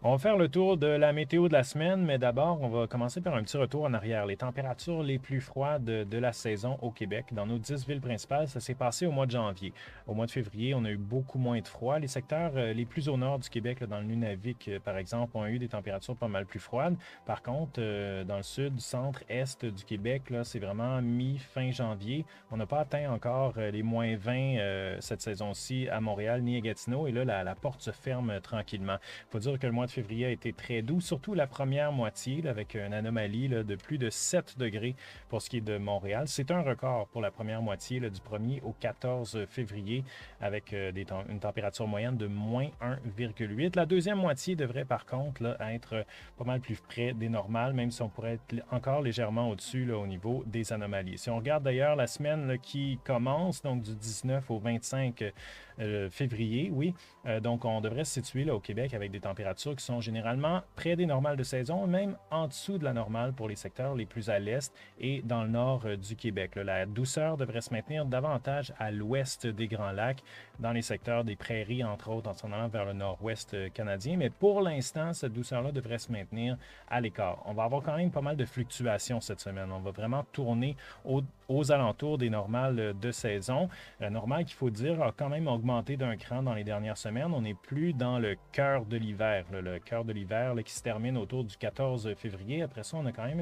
On va faire le tour de la météo de la semaine, mais d'abord, on va commencer par un petit retour en arrière. Les températures les plus froides de la saison au Québec, dans nos 10 villes principales, ça s'est passé au mois de janvier. Au mois de février, on a eu beaucoup moins de froid. Les secteurs les plus au nord du Québec, là, dans le Nunavik, par exemple, ont eu des températures pas mal plus froides. Par contre, dans le sud, centre, est du Québec, là, c'est vraiment mi-fin janvier. On n'a pas atteint encore les moins 20 cette saison-ci à Montréal ni à Gatineau. Et là, la porte se ferme tranquillement. Il faut dire que le mois de février a été très doux, surtout la première moitié, là, avec une anomalie là, de plus de 7 degrés pour ce qui est de Montréal. C'est un record pour la première moitié là, du 1er au 14 février, avec une température moyenne de moins 1,8. La deuxième moitié devrait par contre là, être pas mal plus près des normales, même si on pourrait être encore légèrement au-dessus là, au niveau des anomalies. Si on regarde d'ailleurs la semaine là, qui commence, donc du 19 au 25 février, oui, donc on devrait se situer là, au Québec avec des températures qui sont généralement près des normales de saison, même en dessous de la normale pour les secteurs les plus à l'est et dans le nord du Québec. Là, la douceur devrait se maintenir davantage à l'ouest des Grands Lacs, dans les secteurs des prairies, entre autres, en s'en allant vers le nord-ouest canadien. Mais pour l'instant, cette douceur-là devrait se maintenir à l'écart. On va avoir quand même pas mal de fluctuations cette semaine. On va vraiment tourner aux alentours des normales de saison. La normale, qu'il faut dire, a quand même augmenté d'un cran dans les dernières semaines. On n'est plus dans le cœur de l'hiver, le cœur de l'hiver qui se termine autour du 14 février. Après ça, on a quand même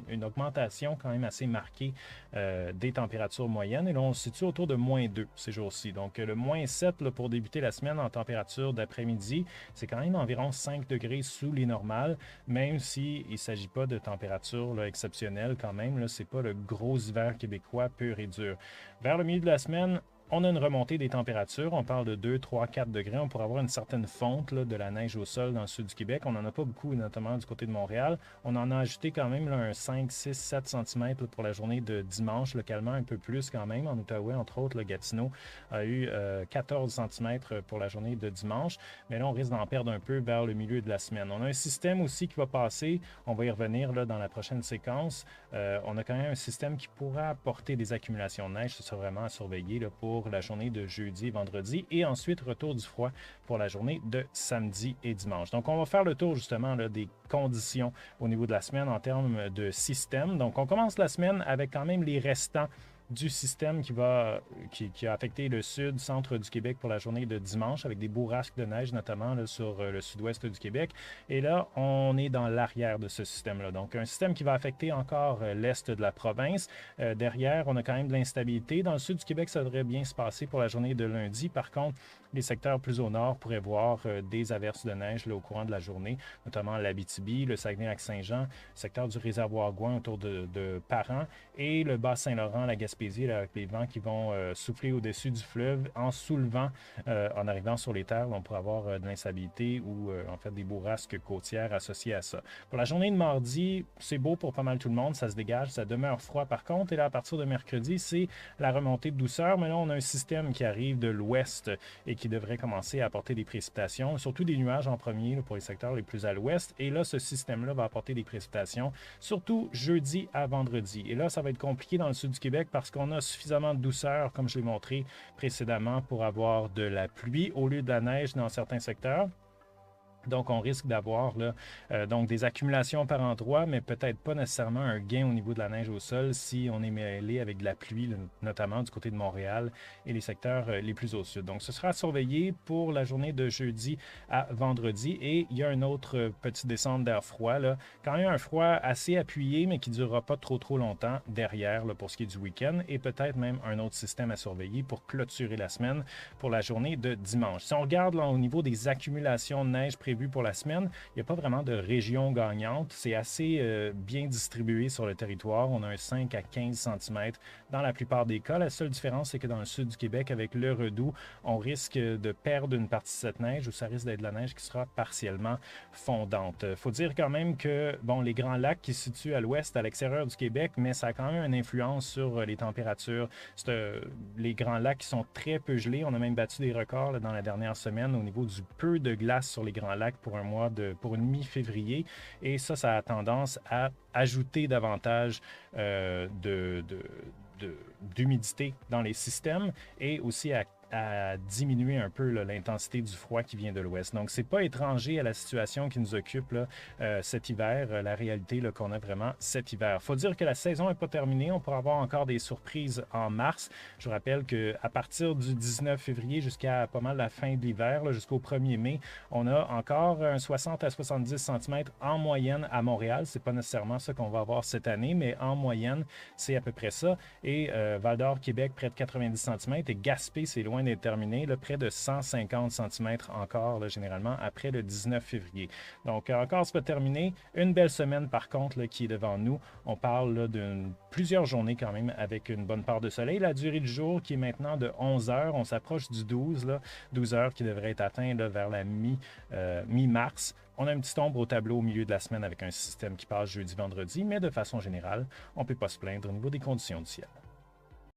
une augmentation quand même assez marquée des températures moyennes. Et là, on se situe autour de moins 2 ces jours-ci. Donc, le moins 7 là, pour débuter la semaine en température d'après-midi, c'est quand même environ 5 degrés sous les normales, même s'il ne s'agit pas de température là, exceptionnelle quand même. Ce n'est pas le gros hiver québécois pur et dur. Vers le milieu de la semaine, on a une remontée des températures. On parle de 2, 3, 4 degrés. On pourrait avoir une certaine fonte là, de la neige au sol dans le sud du Québec. On n'en a pas beaucoup, notamment du côté de Montréal. On en a ajouté quand même là, un 5, 6, 7 cm pour la journée de dimanche, localement un peu plus quand même. En Outaouais, entre autres, le Gatineau a eu 14 cm pour la journée de dimanche. Mais là, on risque d'en perdre un peu vers le milieu de la semaine. On a un système aussi qui va passer. On va y revenir là, dans la prochaine séquence. On a quand même un système qui pourra apporter des accumulations de neige. Ce sera vraiment à surveiller là, pour la journée de jeudi et vendredi, et ensuite retour du froid pour la journée de samedi et dimanche. Donc, on va faire le tour justement là, des conditions au niveau de la semaine en termes de système. Donc, on commence la semaine avec quand même les restants du système qui a affecté le sud, centre du Québec pour la journée de dimanche, avec des bourrasques de neige notamment là, sur le sud-ouest du Québec. Et là, on est dans l'arrière de ce système-là. Donc, un système qui va affecter encore l'est de la province. Derrière, on a quand même de l'instabilité. Dans le sud du Québec, ça devrait bien se passer pour la journée de lundi. Par contre, les secteurs plus au nord pourraient voir des averses de neige là, au courant de la journée, notamment l'Abitibi, le Saguenay-Lac-Saint-Jean, le secteur du réservoir Gouin autour de Parent, et le Bas-Saint-Laurent, la Gaspésie, là, avec les vents qui vont souffler au-dessus du fleuve en soulevant, en arrivant sur les terres. Là, on pourrait avoir de l'instabilité ou en fait des bourrasques côtières associées à ça. Pour la journée de mardi, c'est beau pour pas mal tout le monde, ça se dégage, ça demeure froid par contre. Et là, à partir de mercredi, c'est la remontée de douceur. Mais là, on a un système qui arrive de l'ouest et qui devrait commencer à apporter des précipitations, surtout des nuages en premier là, pour les secteurs les plus à l'ouest. Et là, ce système-là va apporter des précipitations, surtout jeudi à vendredi. Et là, ça va être compliqué dans le sud du Québec parce qu'on a suffisamment de douceur, comme je l'ai montré précédemment, pour avoir de la pluie au lieu de la neige dans certains secteurs. Donc, on risque d'avoir là, donc des accumulations par endroit, mais peut-être pas nécessairement un gain au niveau de la neige au sol si on est mêlé avec de la pluie, là, notamment du côté de Montréal et les secteurs les plus au sud. Donc, ce sera surveillé pour la journée de jeudi à vendredi. Et il y a une autre petite descente d'air froid. Là. Quand même un froid assez appuyé, mais qui ne durera pas trop longtemps derrière là, pour ce qui est du week-end. Et peut-être même un autre système à surveiller pour clôturer la semaine pour la journée de dimanche. Si on regarde là, au niveau des accumulations de neige prévues pour la semaine, il n'y a pas vraiment de région gagnante. C'est assez bien distribué sur le territoire. On a un 5 à 15 cm dans la plupart des cas. La seule différence, c'est que dans le sud du Québec, avec le Redoux, on risque de perdre une partie de cette neige ou ça risque d'être de la neige qui sera partiellement fondante. Il faut dire quand même que bon, les Grands Lacs qui se situent à l'ouest, à l'extérieur du Québec, mais ça a quand même une influence sur les températures. Les Grands Lacs qui sont très peu gelés. On a même battu des records là, dans la dernière semaine au niveau du peu de glace sur les Grands Lacs pour pour une mi-février. Et ça a tendance à ajouter davantage d'humidité dans les systèmes et aussi à à diminuer un peu là, l'intensité du froid qui vient de l'ouest. Donc, c'est pas étranger à la situation qui nous occupe là, cet hiver, la réalité là, qu'on a vraiment cet hiver. Il faut dire que la saison n'est pas terminée. On pourra avoir encore des surprises en mars. Je vous rappelle qu'à partir du 19 février jusqu'à pas mal la fin de l'hiver, jusqu'au 1er mai, on a encore un 60 à 70 cm en moyenne à Montréal. C'est pas nécessairement ça qu'on va avoir cette année, mais en moyenne, c'est à peu près ça. Et Val-d'Or, Québec, près de 90 cm. Et Gaspé, c'est loin d'être terminé, là, près de 150 cm encore, là, généralement, après le 19 février. Donc, encore, c'est pas terminé. Une belle semaine, par contre, là, qui est devant nous. On parle là, de plusieurs journées quand même avec une bonne part de soleil. La durée du jour qui est maintenant de 11 heures. On s'approche du 12, là, 12 heures qui devrait être atteint là, vers la mi-mars. On a une petite ombre au tableau au milieu de la semaine avec un système qui passe jeudi-vendredi, mais de façon générale, on ne peut pas se plaindre au niveau des conditions du ciel.